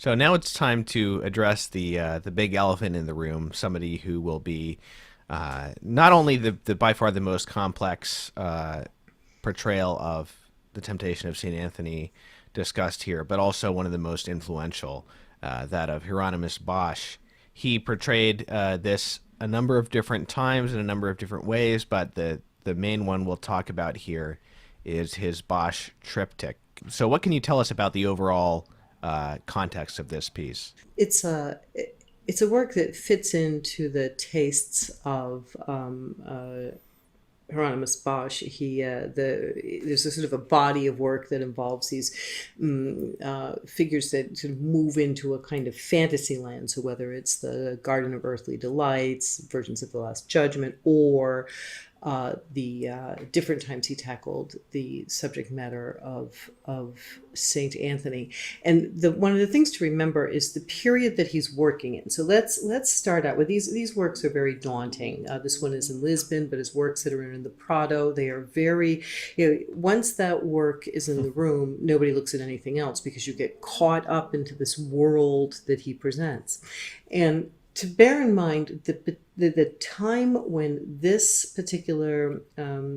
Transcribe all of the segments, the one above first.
So now it's time to address the big elephant in the room. Somebody who will be not only the by far the most complex portrayal of the temptation of Saint Anthony discussed here, but also one of the most influential, that of Hieronymus Bosch. He portrayed this a number of different times in a number of different ways, but the main one we'll talk about here is his Bosch Triptych. So, what can you tell us about the overall context of this piece? It's a work that fits into the tastes of Hieronymus Bosch. There's a sort of a body of work that involves these figures that sort of move into a kind of fantasy land. So whether it's the Garden of Earthly Delights, versions of the Last Judgment, or the different times he tackled the subject matter of Saint Anthony. And one of the things to remember is the period that he's working in. So let's start out with these works are very daunting. This one is in Lisbon, but his works that are in the Prado, they are very, once that work is in the room, nobody looks at anything else because you get caught up into this world that he presents. And to bear in mind the time when this particular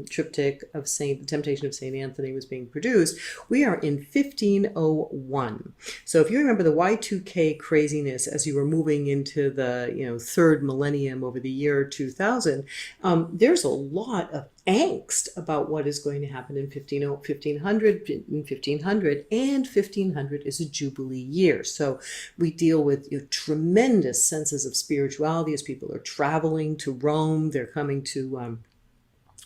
triptych of the Temptation of Saint Anthony was being produced, we are in 1501. So if you remember the Y2K craziness as you were moving into the third millennium over the year 2000, there's a lot of angst about what is going to happen in 1500, and 1500 is a Jubilee year. So we deal with tremendous senses of spirituality as people are traveling to Rome. They're coming to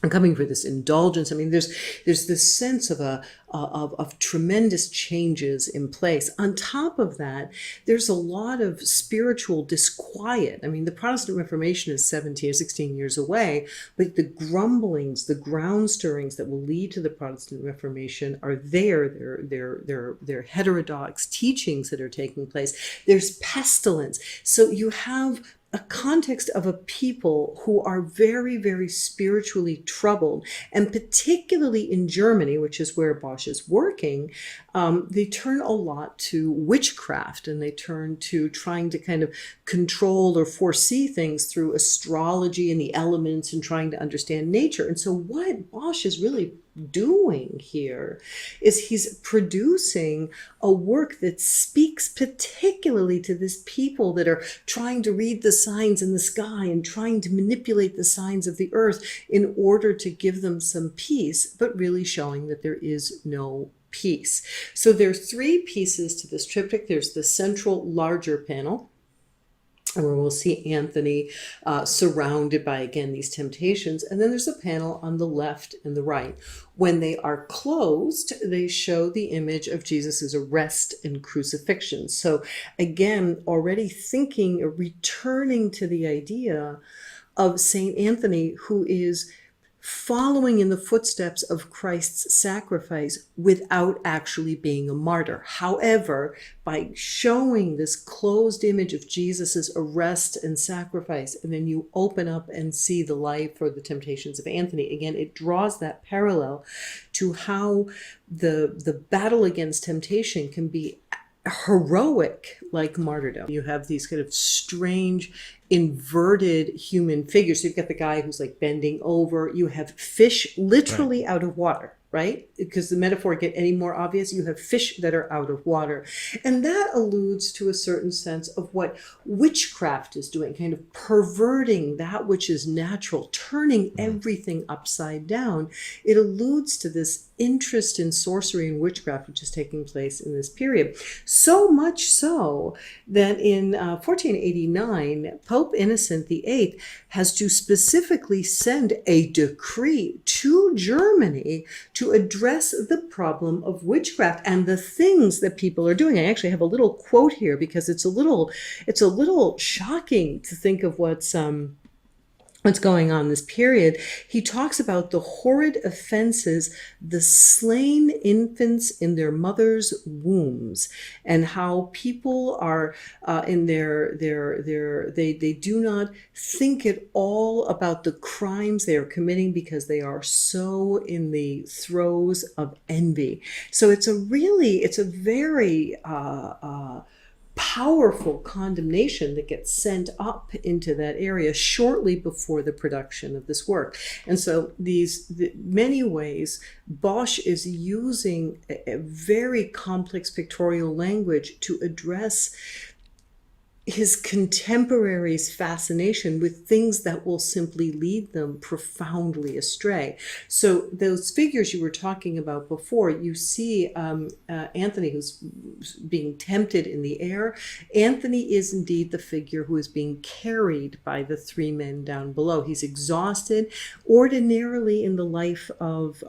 I'm coming for this indulgence. I mean, there's this sense of tremendous changes in place. On top of that, there's a lot of spiritual disquiet. I mean, the Protestant Reformation is 17 or 16 years away, but the grumblings, the ground stirrings that will lead to the Protestant Reformation are there. They're heterodox teachings that are taking place. There's pestilence. So you have a context of a people who are very, very spiritually troubled, and particularly in Germany, which is where Bosch is working, they turn a lot to witchcraft, and they turn to trying to kind of control or foresee things through astrology and the elements and trying to understand nature. And so what Bosch is really doing here is he's producing a work that speaks particularly to this people that are trying to read the signs in the sky and trying to manipulate the signs of the earth in order to give them some peace, but really showing that there is no peace. So there are three pieces to this triptych. There's the central larger panel, where we'll see Anthony surrounded by, again, these temptations. And then there's a panel on the left and the right. When they are closed, they show the image of Jesus's arrest and crucifixion. So again, already returning to the idea of Saint Anthony, who is following in the footsteps of Christ's sacrifice without actually being a martyr. However, by showing this closed image of Jesus's arrest and sacrifice, and then you open up and see the life or the temptations of Anthony, again, it draws that parallel to how the battle against temptation can be heroic like martyrdom. You have these kind of strange inverted human figures. So you've got the guy who's like bending over. You have fish Right. literally out of water, right? Because the metaphor get any more obvious. You have fish that are out of water. And that alludes to a certain sense of what witchcraft is doing, kind of perverting that which is natural, turning Mm. everything upside down. It alludes to this interest in sorcery and witchcraft, which is taking place in this period. So much so that in 1489, Pope Innocent VIII has to specifically send a decree to Germany to address the problem of witchcraft and the things that people are doing. I actually have a little quote here because it's a little shocking to think of what's going on in this period. He talks about the horrid offenses, the slain infants in their mothers' wombs, and how people are in they do not think at all about the crimes they are committing because they are so in the throes of envy. So it's a very powerful condemnation that gets sent up into that area shortly before the production of this work. And so many ways, Bosch is using a very complex pictorial language to address his contemporaries' fascination with things that will simply lead them profoundly astray. So those figures you were talking about before, you see Anthony, who's being tempted in the air. Anthony is indeed the figure who is being carried by the three men down below. He's exhausted. Ordinarily in the life of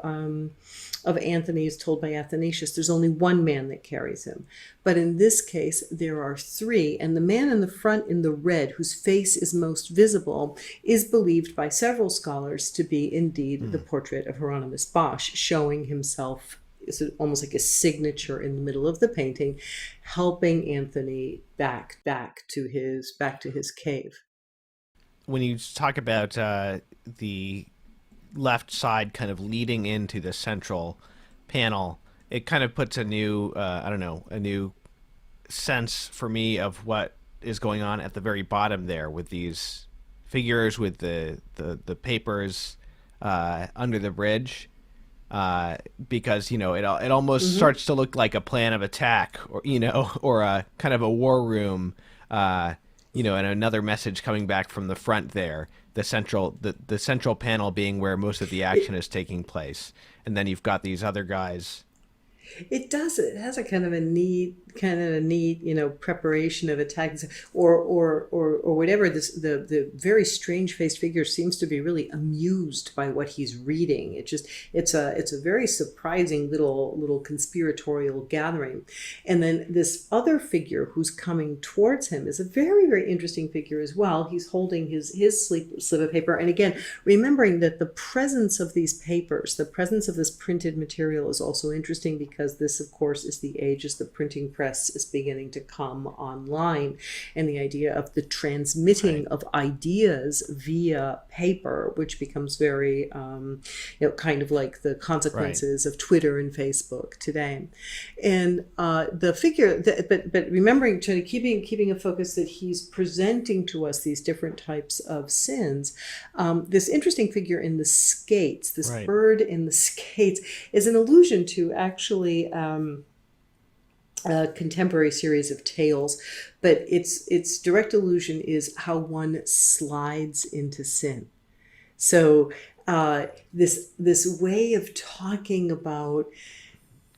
Anthony, is told by Athanasius, there's only one man that carries him. But in this case, there are three. And the man in the front in the red, whose face is most visible, is believed by several scholars to be indeed the portrait of Hieronymus Bosch, showing himself almost like a signature in the middle of the painting, helping Anthony back to his cave. When you talk about the left side kind of leading into the central panel, it kind of puts a new a new sense for me of what is going on at the very bottom there, with these figures with the papers under the bridge, because it almost starts to look like a plan of attack, or a kind of a war room, and another message coming back from the front there, the central panel being where most of the action is taking place, and then you've got these other guys. It does. It has a kind of a neat, preparation of attacks, or whatever. The very strange faced figure seems to be really amused by what he's reading. It's a very surprising little conspiratorial gathering. And then this other figure who's coming towards him is a very, very interesting figure as well. He's holding his slip of paper, and again, remembering that the presence of these papers, the presence of this printed material, is also interesting, because this, of course, is the age as the printing press is beginning to come online, and the idea of the transmitting of ideas via paper, which becomes very, kind of like the consequences of Twitter and Facebook today. And the figure, but remembering, keeping a focus that he's presenting to us these different types of sins. This interesting figure in the skates, this bird in the skates, is an allusion to actually a contemporary series of tales, but its direct allusion is how one slides into sin. So this way of talking about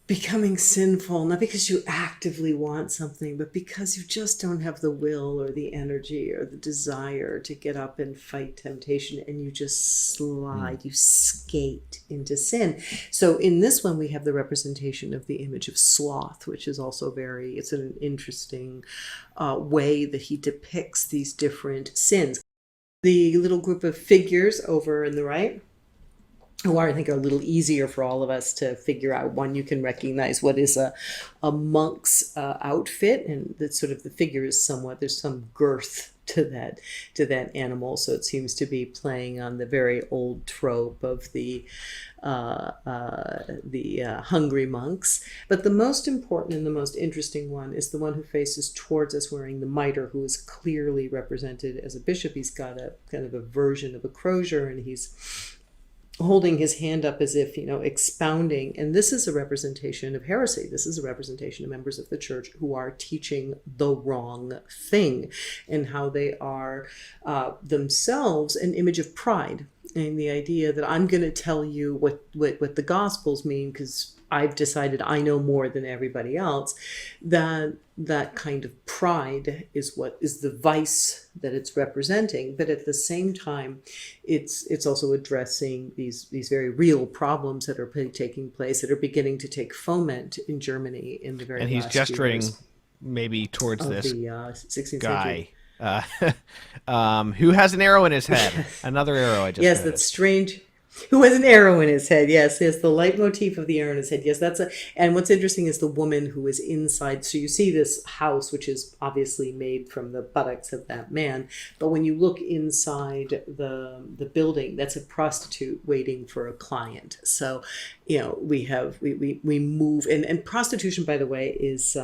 becoming sinful, not because you actively want something, but because you just don't have the will or the energy or the desire to get up and fight temptation, and you just slide, you skate into sin. So in this one, we have the representation of the image of sloth, which is also it's an interesting way that he depicts these different sins. The little group of figures over in the right, who I think are a little easier for all of us to figure out. One, you can recognize what is a monk's outfit, and that sort of the figure is there's some girth to that animal, so it seems to be playing on the very old trope of the hungry monks. But the most important and the most interesting one is the one who faces towards us wearing the mitre, who is clearly represented as a bishop. He's got a kind of a version of a crozier, and he's holding his hand up as if, expounding. And this is a representation of heresy. This is a representation of members of the church who are teaching the wrong thing, and how they are themselves an image of pride, and the idea that I'm going to tell you what the Gospels mean because I've decided I know more than everybody else. That kind of pride is what is the vice that it's representing. But at the same time, it's also addressing these very real problems that are taking place, that are beginning to take foment in Germany in the very last And he's gesturing years maybe towards this the 16th guy century. who has an arrow in his head. Another arrow I just Yes, noticed. that's strange. Who has an arrow in his head? Yes, yes, the leitmotif of the arrow in his head. Yes, that's a. And what's interesting is the woman who is inside. So you see this house, which is obviously made from the buttocks of that man. But when you look inside the building, that's a prostitute waiting for a client. So, we move, and prostitution, by the way, is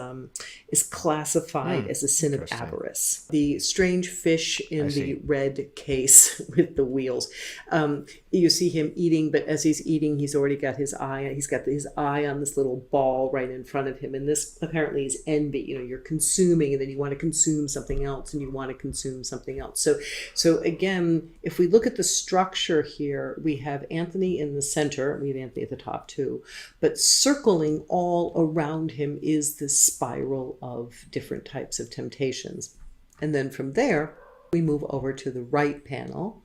classified as a sin of avarice. The strange fish in the red case with the wheels. You see him eating, but as he's eating, he's already got his eye. He's got his eye on this little ball right in front of him, and this apparently is envy. You're consuming, and then you want to consume something else, and you want to consume something else. So again, if we look at the structure here, we have Anthony in the center. We have Anthony at the top too, but circling all around him is this spiral of different types of temptations, and then from there we move over to the right panel,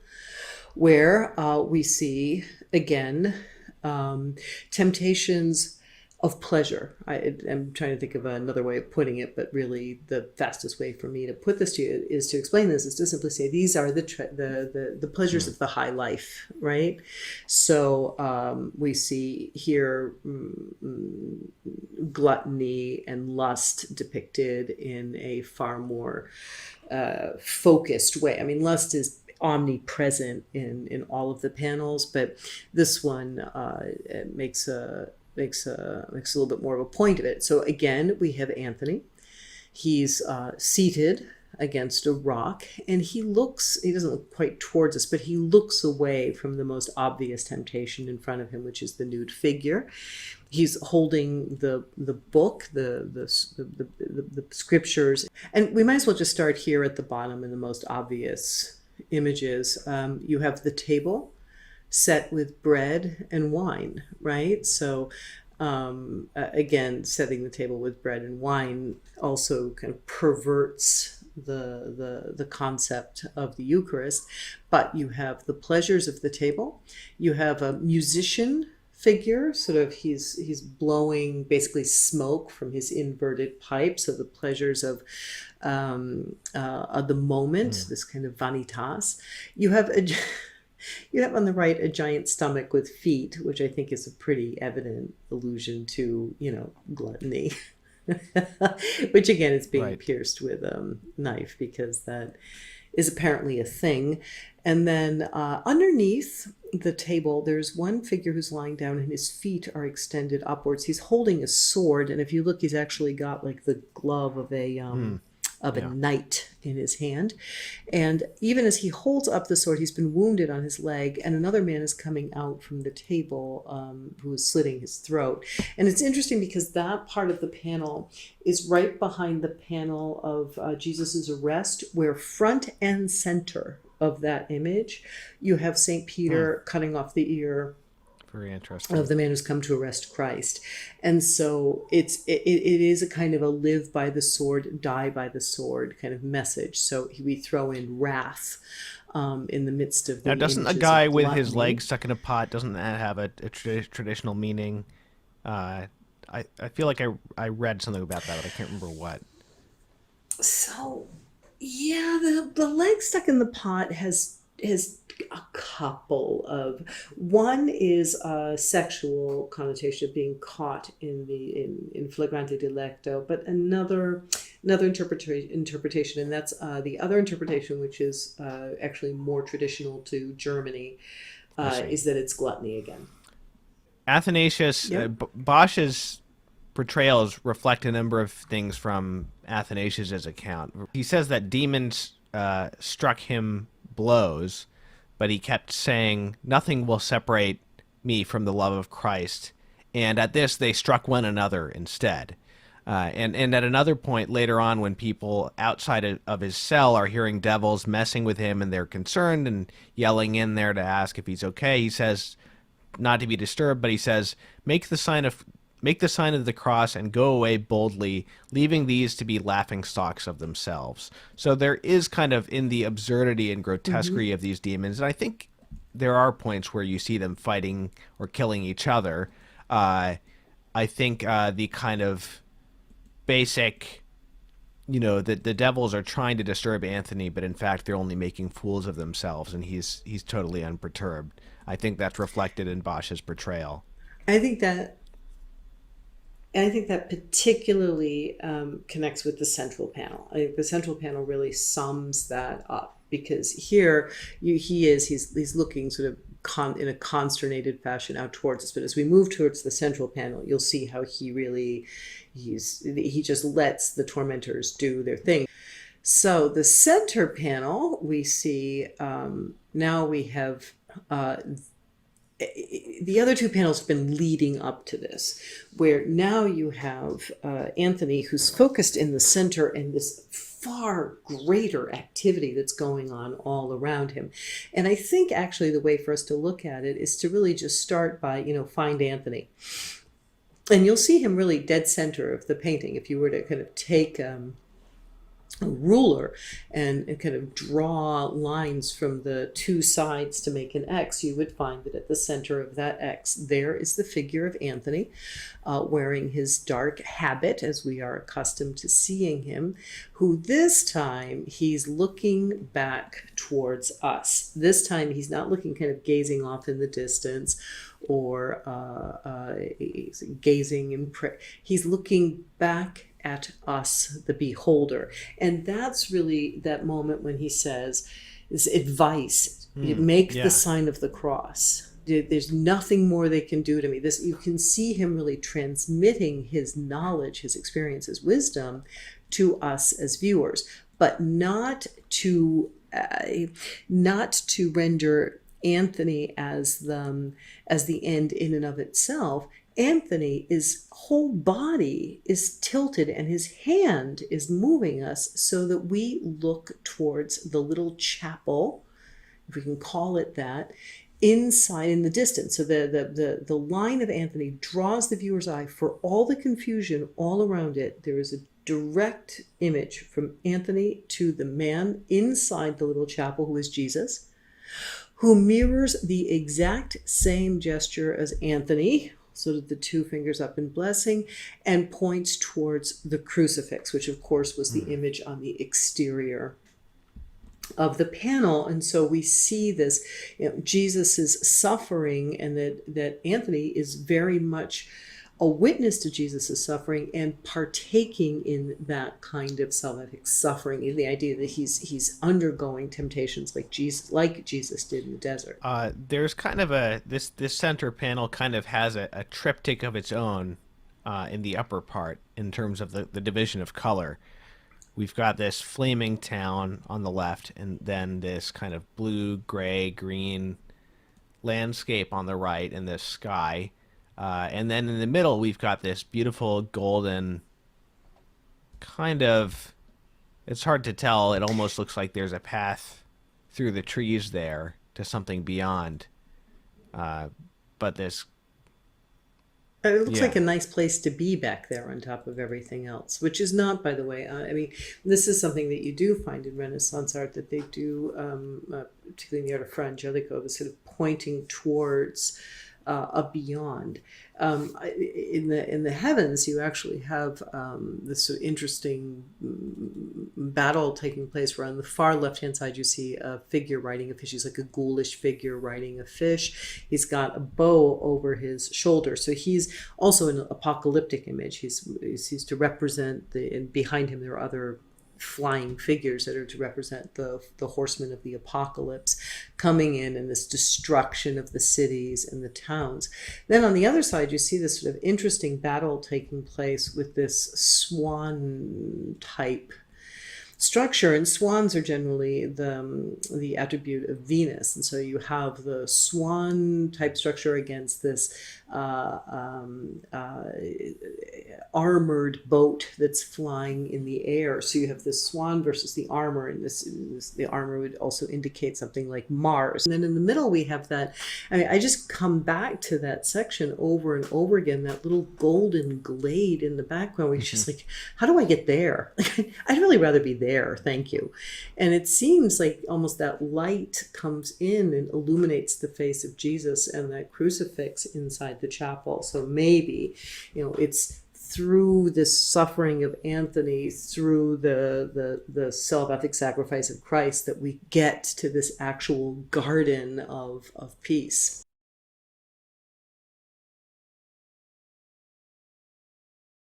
where we see, again, temptations of pleasure. I'm trying to think of another way of putting it, but really the fastest way for me to put this to you is to explain this, is to simply say these are the pleasures of the high life, right? So we see here gluttony and lust depicted in a far more focused way. I mean, lust is omnipresent in all of the panels, but this one makes a little bit more of a point of it. So again, we have Anthony. He's seated against a rock, and he doesn't look quite towards us, but he looks away from the most obvious temptation in front of him, which is the nude figure. He's holding the book, the scriptures, and we might as well just start here at the bottom in the most obvious images. You have the table set with bread and wine, right? So again, setting the table with bread and wine also kind of perverts the concept of the Eucharist. But you have the pleasures of the table. You have a musician figure, sort of he's blowing basically smoke from his inverted pipe, so the pleasures of the moment, this kind of vanitas. You have on the right a giant stomach with feet, which I think is a pretty evident allusion to gluttony. Which again is being pierced with a knife, because that is apparently a thing. And then underneath the table, there's one figure who's lying down and his feet are extended upwards. He's holding a sword, and if you look, he's actually got like the glove of a knight in his hand. And even as he holds up the sword, he's been wounded on his leg, and another man is coming out from the table who is slitting his throat. And it's interesting because that part of the panel is right behind the panel of Jesus's arrest, where front and center of that image you have St. Peter cutting off the ear Very interesting. of the man who's come to arrest Christ. And so it is a kind of a live by the sword, die by the sword kind of message. So we throw in wrath in the midst of the Now, doesn't a guy with his legs stuck in a pot, doesn't that have a traditional meaning? I feel like I read something about that, but I can't remember what. So, yeah, the leg stuck in the pot has a couple of. One is a sexual connotation of being caught in flagrante delicto, but another interpretation, and that's the other interpretation, which is actually more traditional to Germany, is that it's gluttony again. Athanasius, Bosch's portrayals reflect a number of things from Athanasius's account. He says that demons struck him blows, but he kept saying, "Nothing will separate me from the love of Christ." And at this, they struck one another instead. And at another point later on, when people outside of his cell are hearing devils messing with him and they're concerned and yelling in there to ask if he's okay, he says not to be disturbed, but he says, make the sign of the cross and go away boldly, leaving these to be laughing stocks of themselves. So there is kind of in the absurdity and grotesquerie of these demons, and I think there are points where you see them fighting or killing each other. I think the kind of basic, the devils are trying to disturb Anthony, but in fact they're only making fools of themselves, and he's totally unperturbed. I think that's reflected in Bosch's portrayal. I think that And I think that particularly connects with the central panel. I think the central panel really sums that up because here he's looking sort of in a consternated fashion out towards us. But as we move towards the central panel, you'll see how he just lets the tormentors do their thing. So the center panel, we see now we have the other two panels have been leading up to this, where now you have Anthony, who's focused in the center, and this far greater activity that's going on all around him. And I think actually the way for us to look at it is to really just start by, find Anthony. And you'll see him really dead center of the painting. If you were to kind of take a ruler and kind of draw lines from the two sides to make an X, you would find that at the center of that X, there is the figure of Anthony wearing his dark habit as we are accustomed to seeing him, who this time he's looking back towards us. This time he's not looking kind of gazing off in the distance or gazing in prayer. He's looking back at us, the beholder. And that's really that moment when he says, this advice, make the sign of the cross. There's nothing more they can do to me. This, you can see him really transmitting his knowledge, his experience, his wisdom to us as viewers, but not to render Anthony as the end in and of itself. Anthony's whole body is tilted and his hand is moving us so that we look towards the little chapel, if we can call it that, inside in the distance. So the line of Anthony draws the viewer's eye. For all the confusion all around it, there is a direct image from Anthony to the man inside the little chapel, who is Jesus, who mirrors the exact same gesture as Anthony, so that the two fingers up in blessing, and points towards the crucifix, which of course was the image on the exterior of the panel. And so we see this, Jesus's suffering, and that Anthony is very much a witness to Jesus's suffering and partaking in that kind of salvific suffering, in the idea that he's undergoing temptations like Jesus did in the desert. There's kind of this center panel kind of has a triptych of its own in the upper part in terms of the division of color. We've got this flaming town on the left, and then this kind of blue, gray, green landscape on the right, and this sky. And then in the middle, we've got this beautiful golden kind of, it's hard to tell. It almost looks like there's a path through the trees there to something beyond. But this... It looks like a nice place to be back there on top of everything else, which is not, by the way, I mean, this is something that you do find in Renaissance art, that they do, particularly in the art of Fra Angelico, the sort of pointing towards a beyond. In the heavens, you actually have this sort of interesting battle taking place, where on the far left-hand side you see a figure riding a fish. He's like a ghoulish figure riding a fish. He's got a bow over his shoulder, so he's also an apocalyptic image. He's to represent and behind him there are other flying figures that are to represent the horsemen of the apocalypse coming in, and this destruction of the cities and the towns. Then on the other side, you see this sort of interesting battle taking place with this swan type structure, and swans are generally the attribute of Venus, and so you have the swan type structure against this armored boat that's flying in the air. So you have the swan versus the armor, and the armor would also indicate something like Mars. And then in the middle we have that, I mean, I just come back to that section over and over again, that little golden glade in the background where you're just like, how do I get there? I'd really rather be there, thank you. And it seems like almost that light comes in and illuminates the face of Jesus and that crucifix inside the chapel. So maybe, it's through this suffering of Anthony, through the salvific sacrifice of Christ, that we get to this actual garden of peace.